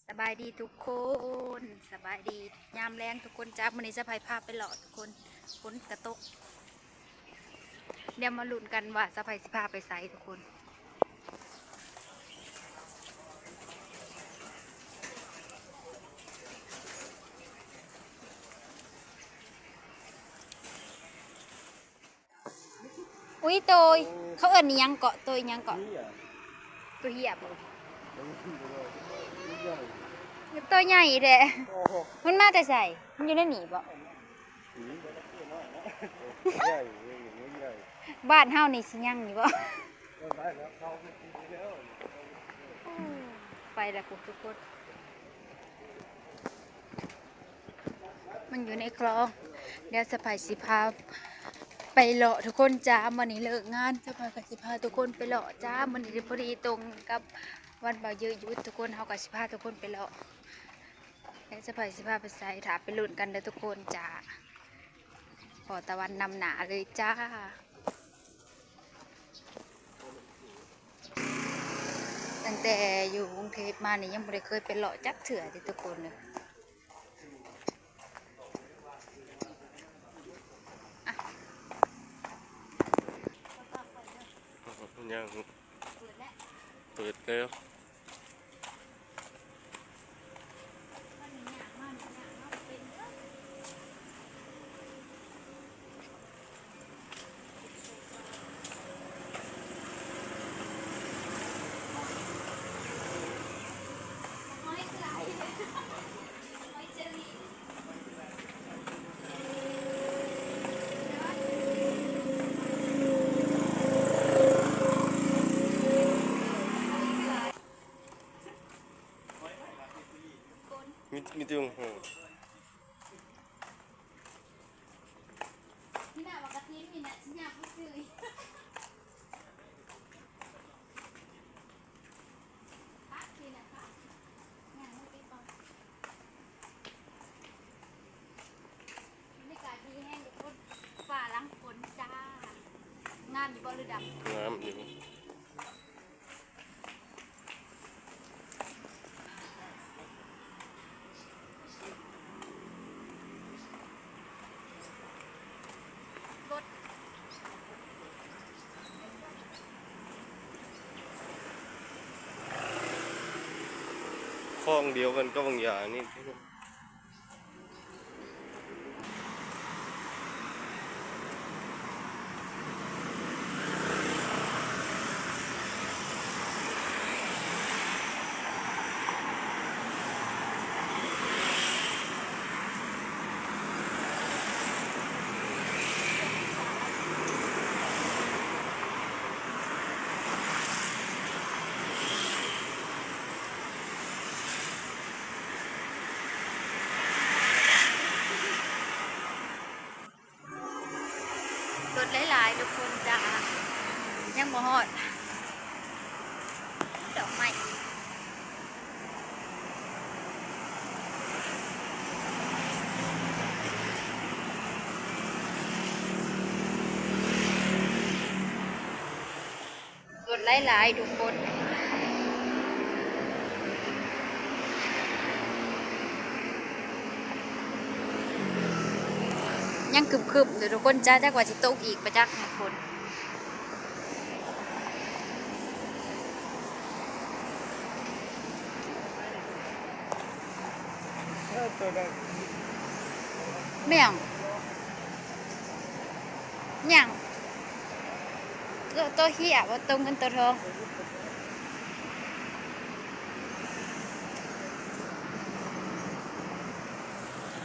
สบายดีทุกคนสบายดียามแรงทุกคนจ้าวันนี้จะพายภาพไปหล่อทุกคนฝนกระตกเดี๋ยวมาลุ้นกันว่าจะพายสิพาไปไสทุกคนอุ้ยโตยเขาเอิ้นอิหยังเกาะโตยอิหยังเกาะตัวเหี้ยบ่ตัวใหญ่เด้มันมาแต่ใส่มันอยู่ในหนีบ่บ้านเฮานี่สิยังอยู่บ่ไปแล้วทุกคนมันอยู่ในคลองเดี๋ยวสะพายสิพาไปเลาะทุกคนจ้าวันนี้เลิกงานสะพายกับสิพาทุกคนไปเลาะจ้าวันนี้พอดีตรงกับวันบ่าวเยอะยุดทุกคนเฮากับสิพาทุกคนไปเลาะแล้วสะพายสิพาไปใส่ถาไปลุ้นกันเด้อทุกคนจ้าพอตะวันนำหนาเลยจ้าตั้งแต่อยู่กรุงเทพมานี่ยังไม่ได้เคยไปเลาะจักเถื่อเลยทุกคนเลยยังเปิดแล้วมีจุงนี่น่ะปกติมีน่ะชิ้นยากไม่ซื้อพักทีนะคะงานไม่ไปก่อนบรรยากาศดีแห้งทุกคนฝ่าหลังฝนจ้างานอยู่บ่หรือดำน้ำอยู่คลองเดียวกันก็บางอย่างนี่รถหลายๆทุกคนจ้ายังบ่ฮอดดอกไม้รถหลายๆทุกคนยังคึมๆเดี๋ยวทุกคนจ้าจักว่าสิตกอีกประจักษ์ทุกคนไม่ยังยังตัวเหี้ยว่าตัวเงินตัวทอง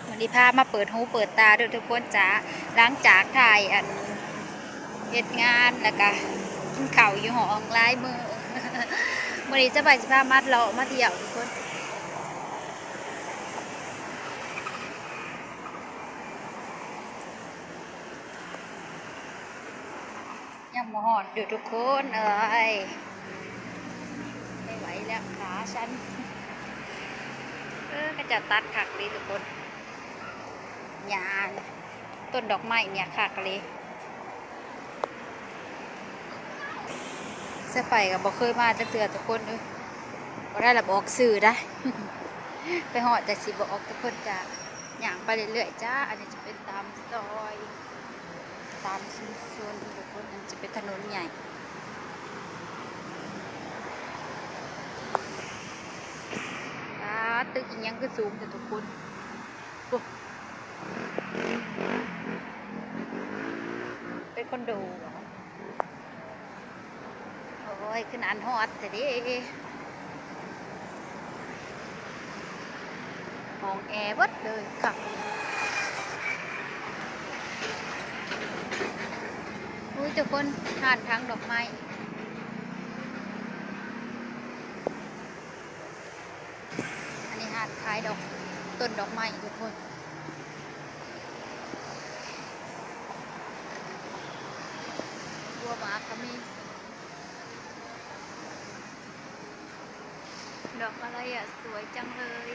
วันนี้พามาเปิดหูเปิดตาด้วยทุกคนจ้าหลังจากถ่ายเหตุงานแล้วก็กินข้าวอยู่ห้องลายมือวันนี้จะไปสิพามาเลาะมาเที่ยวทุกคนยังมาหอดอยู่ทุกคนเอ้ยไม่ไหวแล้วขาฉันก็จะตัดขักดีทุกคนหญ้าต้นดอกไม้เนี่ยขักเลยเสื้อไปกับบอกเคยมาจะเตือนทุกคนเลยบ่ได้ระบอกสื่อได้ ไปหอดแต่สิบอกทุกคนจ้าอย่างไปเรื่อยๆจ้าอันนี้จะเป็นตามซอยตามชุมชนทุกคนมันจะเป็นถนนใหญ่ตึกอีกยังคือสูงแต่ทุกคนโอ้เป็นคอนโดเหรอโอ้ยขึ้นอันฮอดแต่ดิห้องแอร์วัดเลยค่ะอุ้ยทุกคนทานทั้งดอกไม้อันนี้หาดขายดอกต้นดอกไม้ทุกคนบัวหมากก็มีดอกอะไรอ่ะสวยจังเลย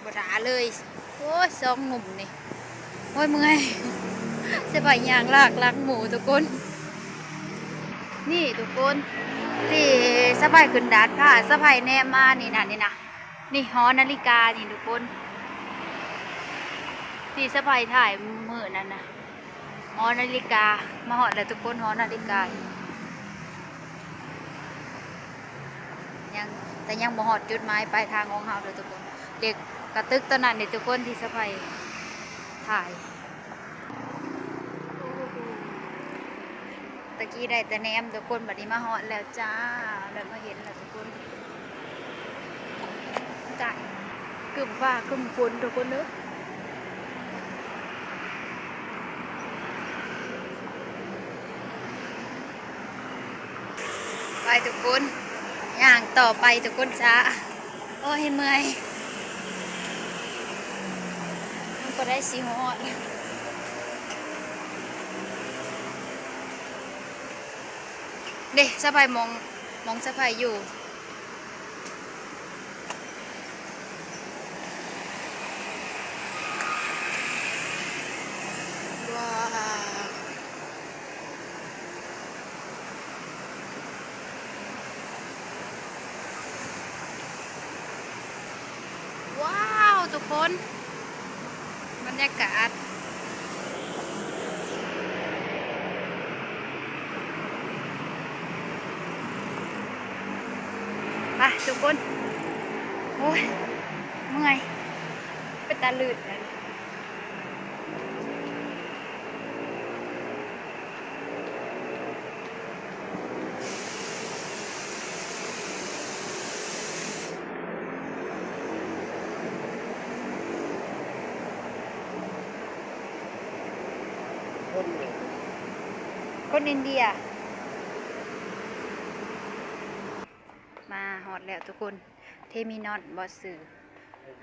บดาเลยโอ้ยสองหนุ่มนี่โอ้ยเมื่อยสบายยางลากลักหมูทุกคนนี่ทุกคนที่สบายขึ้นดาดค่ะสบายแนมมานี่นะนี่หอนาฬิกานี่ทุกคนที่สบายถ่ายมือนั่นนะหอนาฬิกามาหอดแล้วทุกคนหอนาฬิกายังแต่ยังบ่หอดจุดหมายปลายทางของเฮาเลยทุกคนเด็กกระตึกตอนนั้นเด็กทุกคนที่สบายถ่ายตะกี้ได้แต่แนมทุกคนบัดนี้มาหอดแล้วจ้าแล้วมาเห็นแล้วทุกคนจ่ายกึ่มฟ้ากึ่มฝนทุกคนเนอะไปทุกคนย่างต่อไปทุกคนจ้าโอ้ยเมื่อยมันก็ได้สีหอดเด็กสบายมองสบายอยู่ว้าวทุกคนบรรยากาศไปทุกคนโอ้ยเมื่อยเป็นตาลืดเลยคนอินเดียมาฮอดแล้วทุกคนเทมินอนบอสสื่อ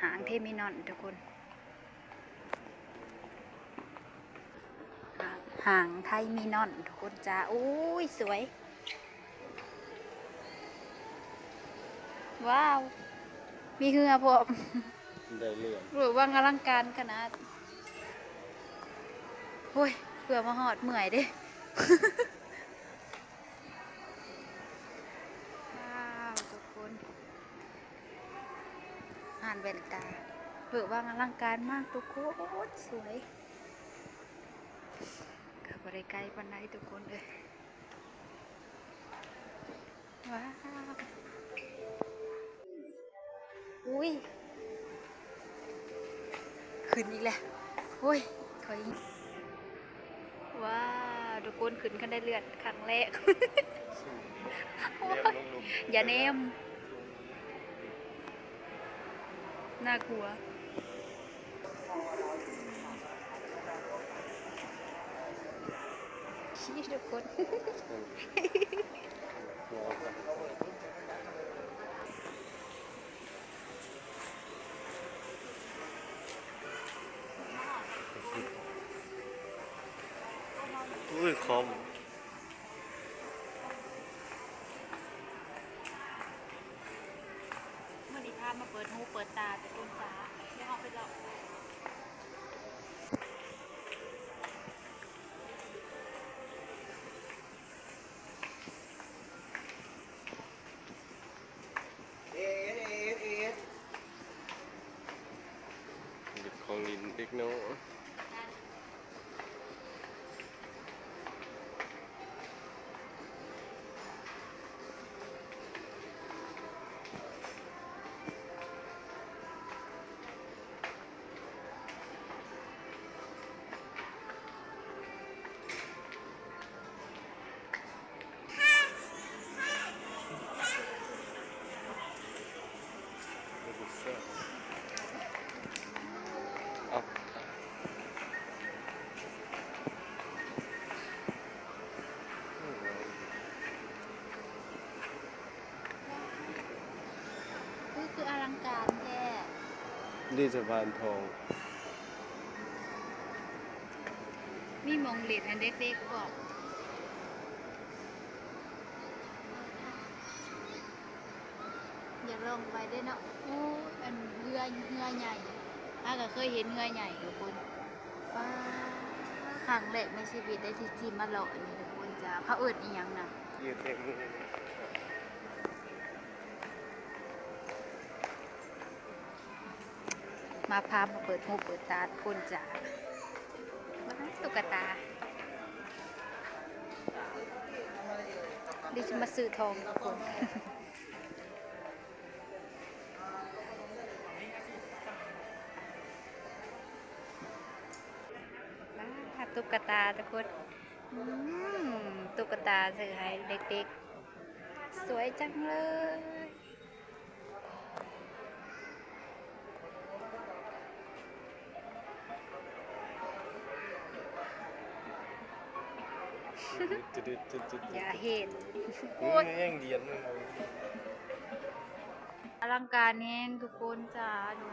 หางเทมินอนทุกคนหางไทยมีนอนทุกคนจ้าโอ้ยสวยว้าวมีเหือพวกได้เรื่องหรือว่างอลังการขนาดโอ้ยเผื่อมาหอดเมื่อยเด้ว้าวทุกคนอ่านแว่นตาเผื่อว่างอลังการมากทุกคนสวยกับบริไกลปันไดทุกคนเลยว้าวอุ้ยขึ้นอีกแล้วโอ้ยถอยว้าวทุกคนขึ้นกันได้เลือดครั้งแรกอย่าแนมน่ากลัวชี้ทุกคนอุ้ยคอมเมื่อนี้พามาเปิดหูเปิดตาแต่ต้นตาเดี๋ยวเอาไปหลอก ของลินเด็กน้อย เอา คืออลังการแท้ นี่สะพานทอง มีหมองเล็ดอันเด็กๆบอกอยากลองไปได้เนาะโอ้ยอันเรือใหญ่ก็เคยเห็นเรือใหญ่ทุกคนว้าครั้งแรกในชีวิตได้ที่มาเลาะอันนี้ทุกคนจ้าเขาเอิดอีหยังนะ ยืดเต็มมือ มาพามาเปิดหูเปิดตาทุกคนจ้าว้าวตุ๊กตาดิฉันมาซื้อทองทุกคน ตุ๊กตาทุกคนตุ๊กตาซื้อให้เด็กๆสวยจังเลยอย่าเห็น โอ้ยยังเดียนเลย อลังการแห้งทุกคนจ้าดู